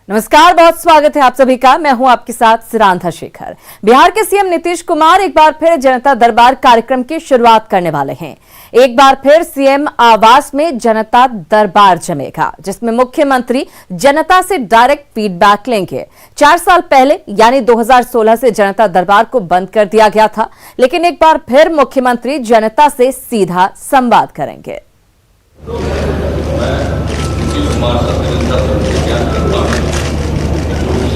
नमस्कार, बहुत स्वागत है आप सभी का। मैं हूं आपके साथ सिरांधा शेखर। बिहार के सीएम नीतीश कुमार एक बार फिर जनता दरबार कार्यक्रम की शुरुआत करने वाले हैं। एक बार फिर सीएम आवास में जनता दरबार जमेगा, जिसमें मुख्यमंत्री जनता से डायरेक्ट फीडबैक लेंगे। 4 साल पहले यानी 2016 से जनता दरबार को बंद कर दिया गया था, लेकिन एक बार फिर मुख्यमंत्री जनता से सीधा संवाद करेंगे।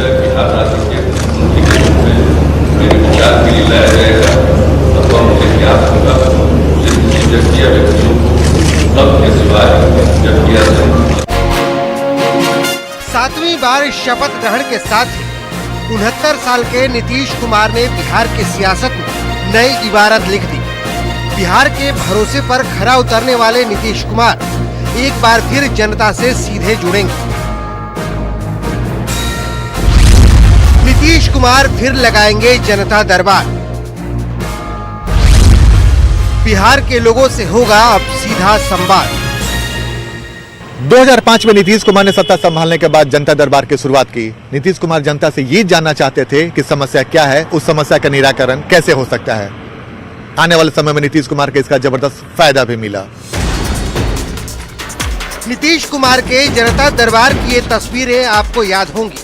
बिहार राज्य के मुख्यमंत्री के रूप में मेरे विचार के लिए लाया जाएगा, अथवा मुझे ज्ञात होगा, मुझे नियुक्त किया व्यक्तियों को तब के सिवाय जब किया जाए। 7वीं बार शपथ ग्रहण के साथ ही 69 साल के नीतीश कुमार ने बिहार की सियासत में नई इबारत लिख दी। बिहार के भरोसे पर खरा उतरने वाले नीतीश कुमार एक बार फिर जनता से सीधे जुड़ेंगे। नीतीश कुमार फिर लगाएंगे जनता दरबार। बिहार के लोगों से होगा अब सीधा संवाद। 2005 में नीतीश कुमार ने सत्ता संभालने के बाद जनता दरबार की शुरुआत की। नीतीश कुमार जनता से ये जानना चाहते थे कि समस्या क्या है, उस समस्या का निराकरण कैसे हो सकता है। आने वाले समय में नीतीश कुमार के इसका जबरदस्त फायदा भी मिला। नीतीश कुमार के जनता दरबार की ये तस्वीरें आपको याद होंगी,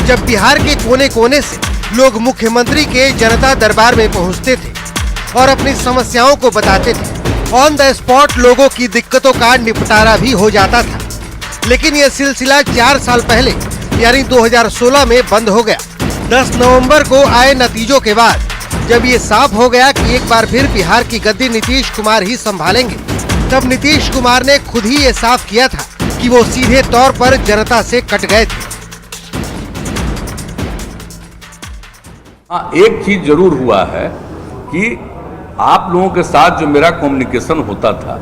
जब बिहार के कोने कोने से लोग मुख्यमंत्री के जनता दरबार में पहुंचते थे और अपनी समस्याओं को बताते थे। ऑन द स्पॉट लोगों की दिक्कतों का निपटारा भी हो जाता था। लेकिन यह सिलसिला 4 साल पहले यानी 2016 में बंद हो गया। 10 नवंबर को आए नतीजों के बाद जब ये साफ हो गया कि एक बार फिर बिहार की गद्दी नीतीश कुमार ही संभालेंगे, तब नीतीश कुमार ने खुद ही ये साफ किया था कि वो सीधे तौर पर जनता से कट गए थे। हाँ, एक चीज जरूर हुआ है कि आप लोगों के साथ जो मेरा कम्युनिकेशन होता था,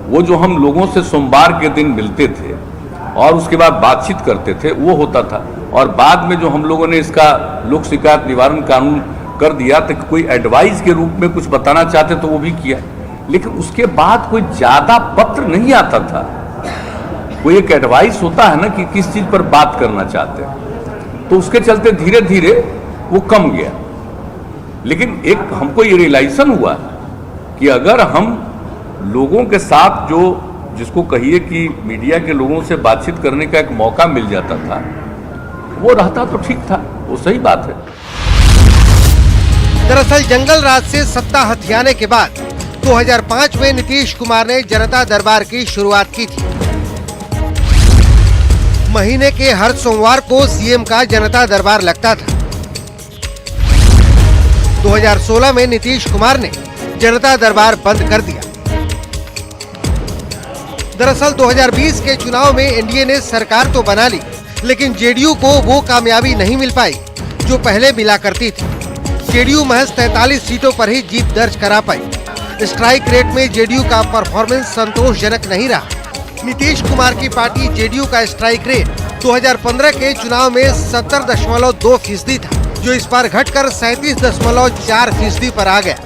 वो जो हम लोगों से सोमवार के दिन मिलते थे और उसके बाद बातचीत करते थे, वो होता था। और बाद में जो हम लोगों ने इसका लोक शिकायत निवारण कानून कर दिया, तो कोई एडवाइस के रूप में कुछ बताना चाहते तो वो भी किया, लेकिन उसके बाद कोई ज्यादा पत्र नहीं आता था। कोई एक एडवाइस होता है ना कि किस चीज पर बात करना चाहते हैं, तो उसके चलते धीरे धीरे वो कम गया। लेकिन एक हमको ये रियलाइजेशन हुआ कि अगर हम लोगों के साथ जो जिसको कहिए कि मीडिया के लोगों से बातचीत करने का एक मौका मिल जाता था, वो रहता तो ठीक था, वो सही बात है। दरअसल जंगल राज से सत्ता हथियाने के बाद 2005 में नीतीश कुमार ने जनता दरबार की शुरुआत की थी। महीने के हर सोमवार को सीएम का जनता दरबार लगता था। 2016 में नीतीश कुमार ने जनता दरबार बंद कर दिया। दरअसल 2020 के चुनाव में एनडीए ने सरकार तो बना ली, लेकिन जेडीयू को वो कामयाबी नहीं मिल पाई जो पहले मिला करती थी। जेडीयू महज 43 सीटों पर ही जीत दर्ज करा पाई। स्ट्राइक रेट में जेडीयू का परफॉर्मेंस संतोषजनक नहीं रहा। नीतीश कुमार की पार्टी जेडीयू का स्ट्राइक रेट 2015 के चुनाव में 70.2% था, जो इस बार घटकर 37.4% पर आ गया।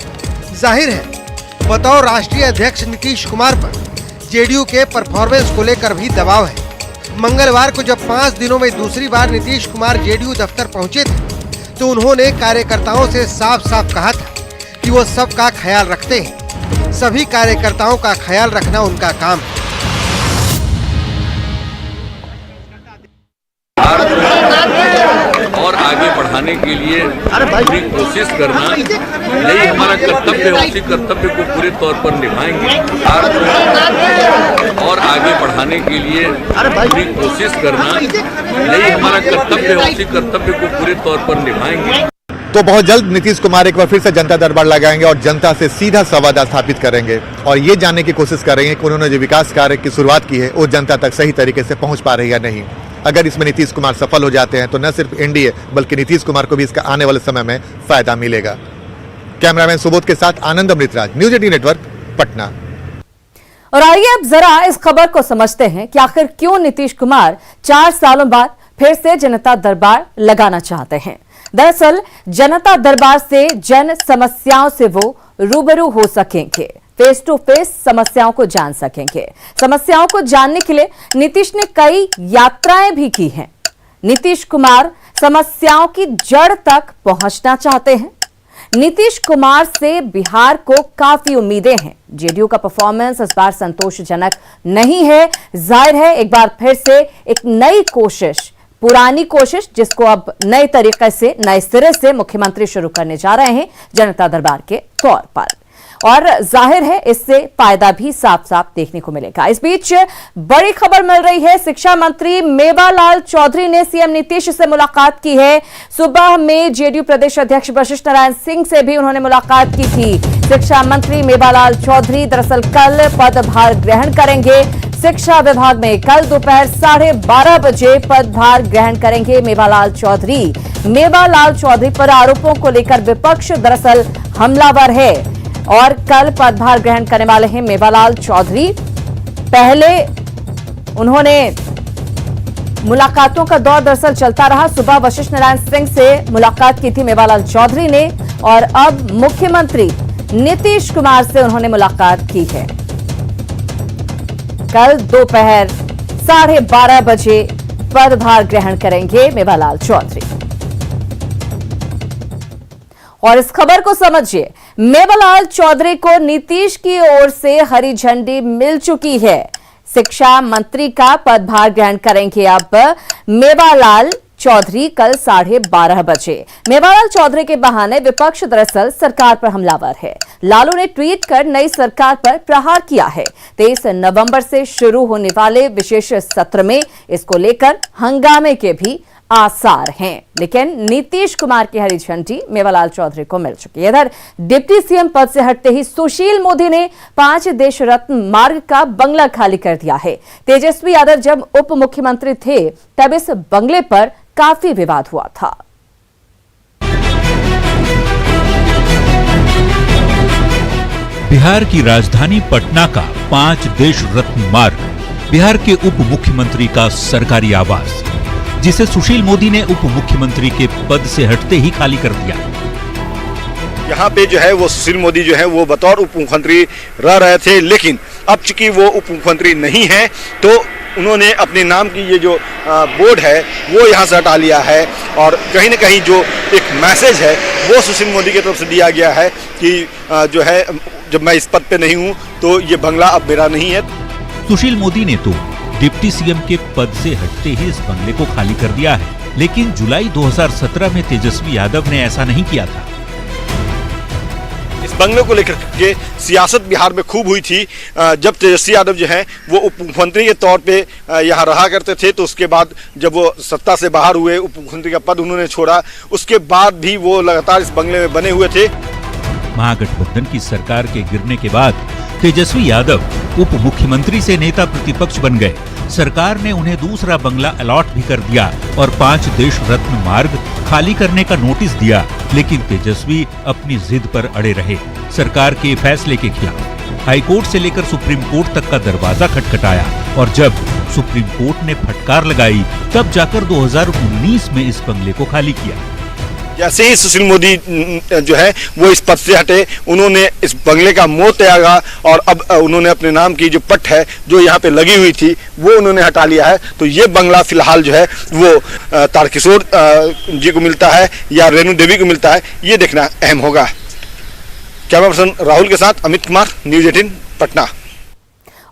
जाहिर है बतौर राष्ट्रीय अध्यक्ष नीतीश कुमार पर जेडीयू के परफॉर्मेंस को लेकर भी दबाव है। मंगलवार को जब 5 दिनों में दूसरी बार नीतीश कुमार जेडीयू दफ्तर पहुंचे थे, तो उन्होंने कार्यकर्ताओं से साफ साफ कहा था कि वो सबका ख्याल रखते हैं। सभी कार्यकर्ताओं का ख्याल रखना उनका काम है। और आगे बढ़ाने के लिए पूरी कोशिश करना, यही हमारा कर्तव्य है। उसी कर्तव्य को पूरे तौर पर निभाएंगे और आगे बढ़ाने के लिए पूरी कोशिश करना, यही हमारा कर्तव्य है। उसी कर्तव्य को पूरे तौर पर निभाएंगे। तो बहुत जल्द नीतीश कुमार एक बार फिर से जनता दरबार लगाएंगे और जनता से सीधा संवाद स्थापित करेंगे और ये जानने की कोशिश करेंगे कि उन्होंने जो विकास कार्य की शुरुआत की है वो जनता तक सही तरीके से पहुंच पा रही है या नहीं। अगर इसमें नीतीश कुमार सफल हो जाते हैं तो न सिर्फ एनडीए बल्कि नीतीश कुमार को भी इसका आने वाले समय में फायदा मिलेगा। कैमरामैन सुबोध के साथ आनंद अमृतराज, न्यूज 18 नेटवर्क, पटना। और आइए अब जरा इस खबर को समझते हैं कि आखिर क्यों नीतीश कुमार 4 सालों बाद फिर से जनता दरबार लगाना चाहते हैं। दरअसल जनता दरबार से जन समस्याओं से वो रूबरू हो सकेंगे, फेस टू फेस समस्याओं को जान सकेंगे। समस्याओं को जानने के लिए नीतीश ने कई यात्राएं भी की हैं। नीतीश कुमार समस्याओं की जड़ तक पहुंचना चाहते हैं। नीतीश कुमार से बिहार को काफी उम्मीदें हैं। जेडीयू का परफॉर्मेंस इस बार संतोषजनक नहीं है। जाहिर है एक बार फिर से एक नई कोशिश, पुरानी कोशिश जिसको अब नए तरीके से, नए सिरे से मुख्यमंत्री शुरू करने जा रहे हैं जनता दरबार के तौर पर, और जाहिर है इससे फायदा भी साफ साफ देखने को मिलेगा। इस बीच बड़ी खबर मिल रही है, शिक्षा मंत्री मेवालाल चौधरी ने सीएम नीतीश से मुलाकात की है। सुबह में जेडीयू प्रदेश अध्यक्ष वशिष्ठ नारायण सिंह से भी उन्होंने मुलाकात की थी। शिक्षा मंत्री मेवालाल चौधरी दरअसल कल पदभार ग्रहण करेंगे। शिक्षा विभाग में कल दोपहर 12:30 बजे पदभार ग्रहण करेंगे मेवालाल चौधरी। मेवालाल चौधरी पर आरोपों को लेकर विपक्ष दरअसल हमलावर है और कल पदभार ग्रहण करने वाले हैं मेवालाल चौधरी। पहले उन्होंने मुलाकातों का दौर दरअसल चलता रहा। सुबह वशिष्ठ नारायण सिंह से मुलाकात की थी मेवालाल चौधरी ने और अब मुख्यमंत्री नीतीश कुमार से उन्होंने मुलाकात की है। कल दोपहर 12:30 बजे पदभार ग्रहण करेंगे मेवालाल चौधरी। और इस खबर को समझिए, मेवालाल चौधरी को नीतीश की ओर से हरी झंडी मिल चुकी है। शिक्षा मंत्री का पदभार ग्रहण करेंगे अब मेवालाल चौधरी कल 12:30 बजे। मेवालाल चौधरी के बहाने विपक्ष दरअसल सरकार पर हमलावर है। लालू ने ट्वीट कर नई सरकार पर प्रहार किया है। 23 नवंबर से शुरू होने वाले विशेष सत्र में इसको लेकर हंगामे के भी आसार हैं, लेकिन नीतीश कुमार की हरी झंडी मेवालाल चौधरी को मिल चुकी है। इधर डिप्टी सीएम पद से हटते ही सुशील मोदी ने 5 देश रत्न मार्ग का बंगला खाली कर दिया है। तेजस्वी यादव जब उप मुख्यमंत्री थे तब इस बंगले पर काफी विवाद हुआ था। बिहार की राजधानी पटना का 5 देश रत्न मार्ग बिहार के उप मुख्यमंत्री का सरकारी आवास, जिसे सुशील मोदी ने उप मुख्यमंत्री के पद से हटते ही खाली कर दिया। यहाँ पे जो है वो सुशील मोदी जो है वो बतौर उप मुख्यमंत्री रह रहे थे, लेकिन अब चूंकि वो उप मुख्यमंत्री नहीं है तो उन्होंने अपने नाम की ये जो बोर्ड है वो यहाँ से हटा लिया है। और कहीं न कहीं जो एक मैसेज है वो सुशील मोदी की तरफ से दिया गया है कि जो है जब मैं इस पद पे नहीं हूँ तो ये बंगला अब मेरा नहीं है। सुशील मोदी ने तो डिप्टी सीएम के पद से हटते ही इस बंगले को खाली कर दिया है, लेकिन जुलाई 2017 में तेजस्वी यादव ने ऐसा नहीं किया था। इस बंगले को लेकर के सियासत बिहार में खूब हुई थी। जब तेजस्वी यादव जो है वो उप मुख्यमंत्री के तौर पे यहाँ रहा करते थे, तो उसके बाद जब वो सत्ता से बाहर हुए, उप मुख्यमंत्री का पद उन्होंने छोड़ा, उसके बाद भी वो लगातार इस बंगले में बने हुए थे। महागठबंधन की सरकार के गिरने के बाद तेजस्वी यादव उप मुख्यमंत्री से नेता प्रतिपक्ष बन गए। सरकार ने उन्हें दूसरा बंगला अलॉट भी कर दिया और 5 देश रत्न मार्ग खाली करने का नोटिस दिया, लेकिन तेजस्वी अपनी जिद पर अड़े रहे। सरकार के फैसले के खिलाफ हाईकोर्ट से लेकर सुप्रीम कोर्ट तक का दरवाजा खटखटाया और जब सुप्रीम कोर्ट ने फटकार लगाई तब जाकर 2019 में इस बंगले को खाली किया। जैसे ही सुशील मोदी जो है वो इस पद से हटे, उन्होंने इस बंगले का मोह त्यागा और अब उन्होंने अपने नाम की जो पट है जो यहाँ पे लगी हुई थी वो उन्होंने हटा लिया है। तो ये बंगला फिलहाल जो है वो तारकिशोर जी को मिलता है या रेणु देवी को मिलता है, ये देखना अहम होगा। कैमरा पर्सन राहुल के साथ अमित कुमार, न्यूज़ 18 पटना।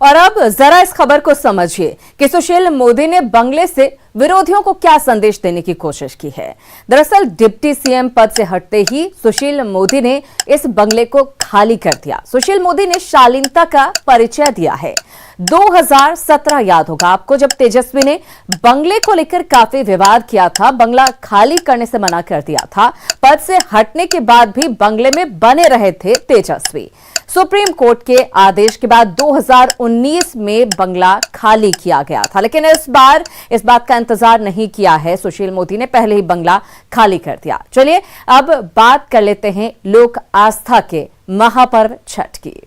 और अब जरा इस खबर को समझिए कि सुशील मोदी ने बंगले से विरोधियों को क्या संदेश देने की कोशिश की है। दरअसल डिप्टी सीएम पद से हटते ही सुशील मोदी ने इस बंगले को खाली कर दिया। सुशील मोदी ने शालीनता का परिचय दिया है। 2017 याद होगा आपको, जब तेजस्वी ने बंगले को लेकर काफी विवाद किया था, बंगला खाली करने से मना कर दिया था। पद से हटने के बाद भी बंगले में बने रहे थे तेजस्वी। सुप्रीम कोर्ट के आदेश के बाद 2019 में बंगला खाली किया गया था, लेकिन इस बार इस बात का इंतजार नहीं किया है। सुशील मोदी ने पहले ही बंगला खाली कर दिया। चलिए अब बात कर लेते हैं लोक आस्था के महापर्व छठ की।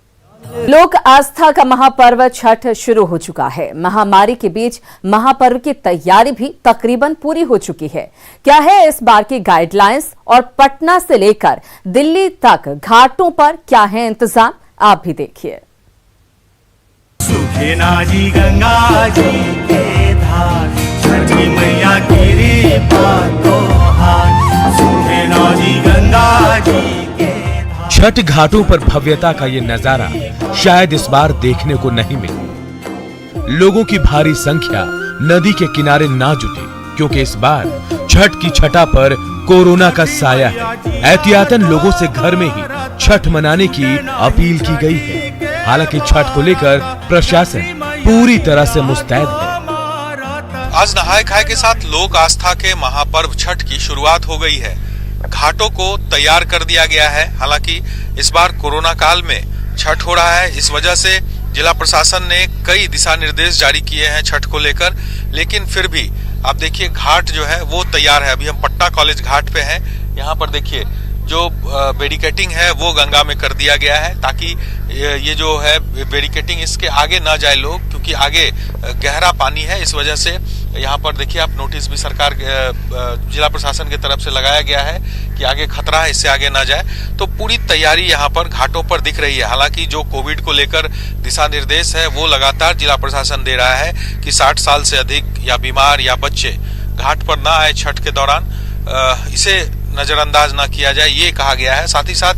लोक आस्था का महापर्व छठ शुरू हो चुका है। महामारी के बीच महापर्व की तैयारी भी तकरीबन पूरी हो चुकी है। क्या है इस बार की गाइडलाइंस और पटना से लेकर दिल्ली तक घाटों पर क्या है इंतजाम, आप भी देखिए। सुखे नाजी गंगा जी के धार, छठी मैया छठ घाटों पर भव्यता का ये नजारा शायद इस बार देखने को नहीं मिले। लोगों की भारी संख्या नदी के किनारे ना जुटी क्योंकि इस बार छठ की छठा पर कोरोना का साया है। एहतियातन लोगों से घर में ही छठ मनाने की अपील की गई है। हालांकि छठ को लेकर प्रशासन पूरी तरह से मुस्तैद है। आज नहाय खाए के साथ लोक आस्था के महापर्व छठ की शुरुआत हो गई है। घाटों को तैयार कर दिया गया है। हालांकि इस बार कोरोना काल में छठ हो रहा है, इस वजह से जिला प्रशासन ने कई दिशा निर्देश जारी किए हैं छठ को लेकर। लेकिन फिर भी आप देखिए घाट जो है वो तैयार है। अभी हम पटना कॉलेज घाट पे हैं। यहाँ पर देखिए जो बैरिकेटिंग है वो गंगा में कर दिया गया है ताकि ये जो है बैरिकेटिंग इसके आगे ना जाए लोग, क्योंकि आगे गहरा पानी है। इस वजह से यहाँ पर देखिए आप नोटिस भी सरकार जिला प्रशासन की तरफ से लगाया गया है कि आगे खतरा है, इससे आगे ना जाए। तो पूरी तैयारी यहाँ पर घाटों पर दिख रही है। हालांकि जो कोविड को लेकर दिशा निर्देश है वो लगातार जिला प्रशासन दे रहा है कि 60 साल से अधिक या बीमार या बच्चे घाट पर ना आए छठ के दौरान, इसे नजरअंदाज ना किया जाए, ये कहा गया है। साथ ही साथ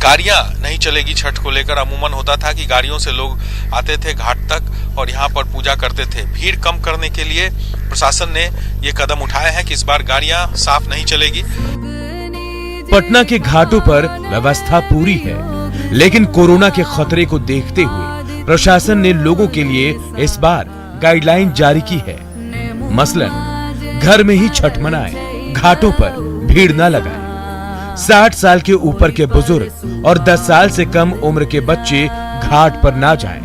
गाड़ियां नहीं चलेगी छठ को लेकर। अमूमन होता था कि गाड़ियों से लोग आते थे घाट तक और यहाँ पर पूजा करते थे। भीड़ कम करने के लिए प्रशासन ने ये कदम उठाए हैं कि इस बार गाड़ियां साफ नहीं चलेगी। पटना के घाटों पर व्यवस्था पूरी है, लेकिन कोरोना के खतरे को देखते हुए प्रशासन ने लोगों के लिए इस बार गाइडलाइन जारी की है। मसलन घर में ही छठ मनाएं, घाटों पर भीड़ न लगाएं। 60 साल के ऊपर के बुजुर्ग और 10 साल से कम उम्र के बच्चे घाट पर ना जाएं।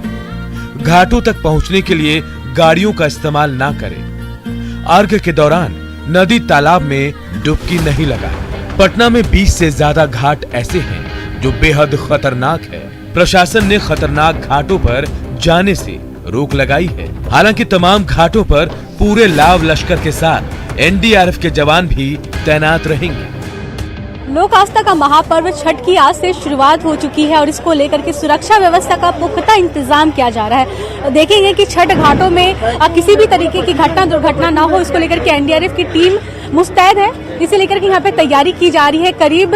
घाटों तक पहुंचने के लिए गाड़ियों का इस्तेमाल ना करें। अर्घ के दौरान नदी तालाब में डुबकी नहीं लगाएं। पटना में 20 से ज्यादा घाट ऐसे हैं जो बेहद खतरनाक है। प्रशासन ने खतरनाक घाटों पर जाने से रोक लगाई है। हालांकि तमाम घाटों पर पूरे लाव लश्कर के साथ एनडीआरएफ के जवान भी तैनात रहेंगे। लोक आस्था का महापर्व छठ की आज से शुरुआत हो चुकी है और इसको लेकर के सुरक्षा व्यवस्था का पुख्ता इंतजाम किया जा रहा है। देखेंगे कि छठ घाटों में किसी भी तरीके की घटना दुर्घटना ना हो, इसको लेकर के एनडीआरएफ की टीम मुस्तैद है। इसे लेकर के यहाँ पे तैयारी की जा रही है। करीब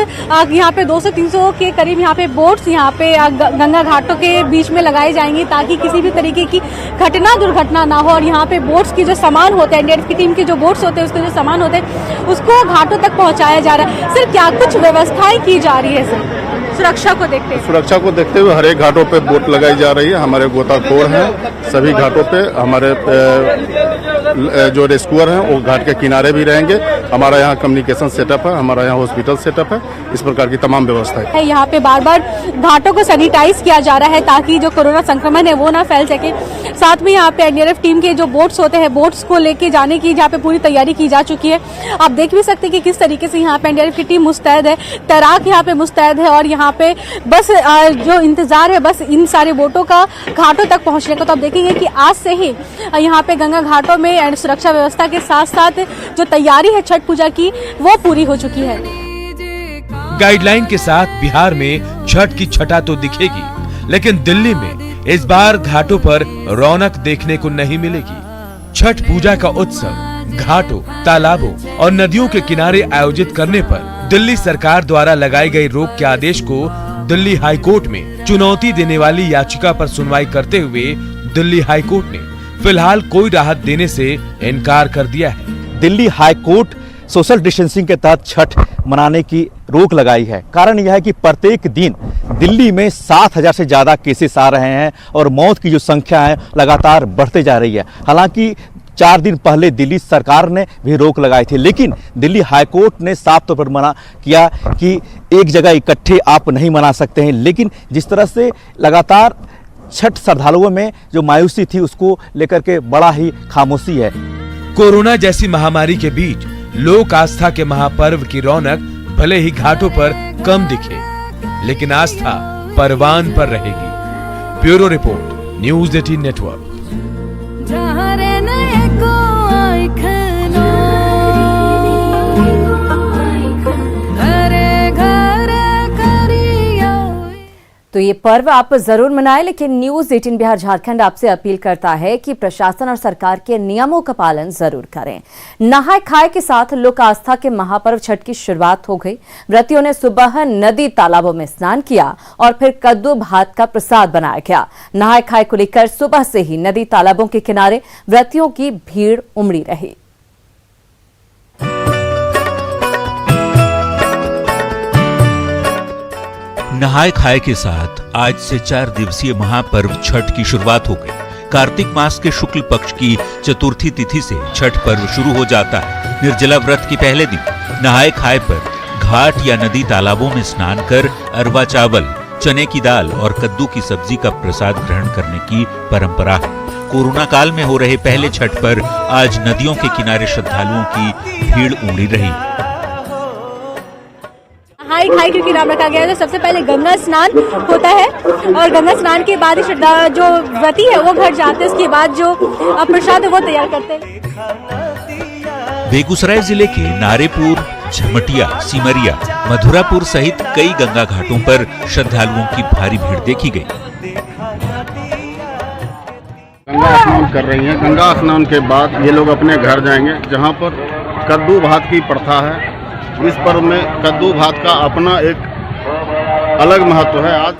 यहाँ पे 200-300 के करीब यहाँ पे बोट्स यहाँ पे गंगा घाटों के बीच में लगाई जाएंगी ताकि किसी भी तरीके की घटना दुर्घटना ना हो। और यहाँ पे बोट्स की जो सामान होते हैं, एनडीआरएफ की टीम के जो बोट्स होते हैं उसके जो सामान होते हैं उसको घाटों तक पहुँचाया जा रहा है। सर क्या कुछ व्यवस्थाएं की जा रही है सर सुरक्षा को देखते हुए? हर एक घाटों पे बोट लगाई जा रही है। हमारे गोताखोर हैं सभी घाटों पे। हमारे जो रेस्क्यूअर हैं वो घाट के किनारे भी रहेंगे। हमारा यहाँ कम्युनिकेशन सेटअप है, हमारा यहाँ हॉस्पिटल सेटअप है। इस प्रकार की तमाम व्यवस्थाएं है। यहाँ पे बार बार घाटों को सैनिटाइज किया जा रहा है ताकि जो कोरोना संक्रमण है वो ना फैल सके। साथ में यहाँ पे एनडीआरएफ टीम के जो बोट्स होते हैं, बोट्स को लेके जाने की यहाँ पे पूरी तैयारी की जा चुकी है। आप देख भी सकते हैं कि किस तरीके से यहाँ पे एनडीआरएफ की टीम मुस्तैद है, तैराक यहाँ पे मुस्तैद है और यहाँ पे बस जो इंतजार है बस इन सारे बोटों का घाटों तक पहुंचने का। तो आप देखेंगे कि आज से ही यहाँ पे गंगा घाटों में सुरक्षा व्यवस्था के साथ साथ जो तैयारी है छठ पूजा की वो पूरी हो चुकी है। गाइडलाइन के साथ बिहार में छठ की छठा तो दिखेगी, लेकिन दिल्ली में इस बार घाटों पर रौनक देखने को नहीं मिलेगी। छठ पूजा का उत्सव घाटों, तालाबों और नदियों के किनारे आयोजित करने पर दिल्ली सरकार द्वारा लगाई गई रोक के आदेश को दिल्ली हाई कोर्ट में चुनौती देने वाली याचिका पर सुनवाई करते हुए दिल्ली हाई कोर्ट ने फिलहाल कोई राहत देने से इनकार कर दिया है। Delhi high court social distancing के तहत छठ मनाने की रोक लगाई है। कारण यह है कि प्रत्येक दिन दिल्ली में 7,000 से ज्यादा केसेस आ रहे हैं और मौत की जो संख्या है लगातार बढ़ते जा रही है। हालांकि 4 दिन पहले दिल्ली सरकार ने भी रोक लगाई थी, लेकिन दिल्ली हाईकोर्ट ने साफ तौर पर मना किया कि एक जगह इकट्ठे आप नहीं मना सकते हैं। लेकिन जिस तरह से लगातार छठ श्रद्धालुओं में जो मायूसी थी उसको लेकर के बड़ा ही खामोशी है। कोरोना जैसी महामारी के बीच लोक आस्था के महापर्व की रौनक भले ही घाटों पर कम दिखे, लेकिन आस्था परवान पर रहेगी। Bureau report, news 18 network. तो ये पर्व आप जरूर मनाएं, लेकिन न्यूज 18 बिहार झारखंड आपसे अपील करता है कि प्रशासन और सरकार के नियमों का पालन जरूर करें। नहाय खाए के साथ लोक आस्था के महापर्व छठ की शुरुआत हो गई। व्रतियों ने सुबह नदी तालाबों में स्नान किया और फिर कद्दू भात का प्रसाद बनाया गया। नहाय खाए को लेकर सुबह से ही नदी तालाबों के किनारे व्रतियों की भीड़ उमड़ी रही। नहाय खाए के साथ आज से 4 दिवसीय महापर्व छठ की शुरुआत हो गई। कार्तिक मास के शुक्ल पक्ष की चतुर्थी तिथि से छठ पर्व शुरू हो जाता है। निर्जला व्रत के पहले दिन नहाय खाए पर घाट या नदी तालाबों में स्नान कर अरवा चावल, चने की दाल और कद्दू की सब्जी का प्रसाद ग्रहण करने की परंपरा है। कोरोना काल में हो रहे पहले छठ पर आज नदियों के किनारे श्रद्धालुओं की भीड़ उमड़ी रही। नहाय खाए क्योंकि नाम रखा गया है, तो सबसे पहले गंगा स्नान होता है और गंगा स्नान के बाद श्रद्धा जो व्रती है वो घर जाते हैं। उसके बाद जो प्रसाद है वो तैयार करते हैं। बेगूसराय जिले के नारेपुर, झमटिया, सिमरिया, मधुरापुर सहित कई गंगा घाटों पर श्रद्धालुओं की भारी भीड़ देखी गई। गंगा स्नान कर रही हैं। गंगा स्नान के बाद ये लोग अपने घर जाएंगे, जहाँ पर कद्दू भात की प्रथा है। इस पर्व में कद्दू भात का अपना एक अलग महत्व है। आज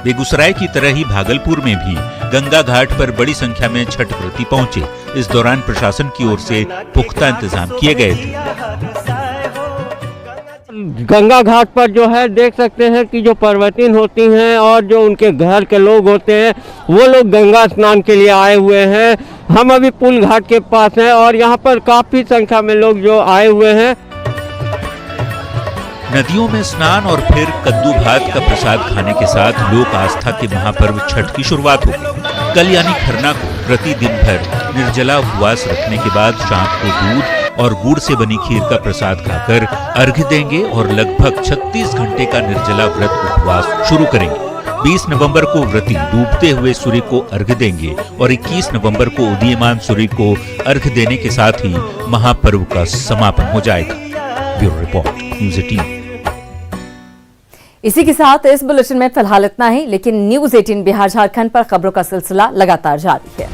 बेगूसराय की तरह ही भागलपुर में भी गंगा घाट पर बड़ी संख्या में छठ व्रती पहुंचे। इस दौरान प्रशासन की ओर से पुख्ता इंतजाम किए गए थे। गंगा घाट पर जो है देख सकते हैं कि जो पर्वतीन होती हैं और जो उनके घर के लोग होते हैं वो लोग गंगा स्नान के लिए आए हुए हैं। हम अभी पुल घाट के पास हैं और यहाँ पर काफी संख्या में लोग जो आए हुए हैं। नदियों में स्नान और फिर कद्दू भात का प्रसाद खाने के साथ लोक आस्था के महापर्व छठ की शुरुआत हो गई। कल यानी खरना को प्रति दिन भर निर्जला उपवास रखने के बाद शाम को दूध और गुड़ से बनी खीर का प्रसाद खाकर अर्घ्य देंगे और लगभग 36 घंटे का निर्जला व्रत उपवास शुरू करेंगे। 20 नवंबर को व्रती डूबते हुए सूर्य को अर्घ्य देंगे और 21 नवंबर को उदीयमान सूर्य को अर्घ्य देने के साथ ही महापर्व का समापन हो जाएगा। Bureau report, news 18। इसी के साथ इस बुलेटिन में फिलहाल इतना ही, लेकिन न्यूज 18 बिहार झारखंड पर खबरों का सिलसिला लगातार जारी है।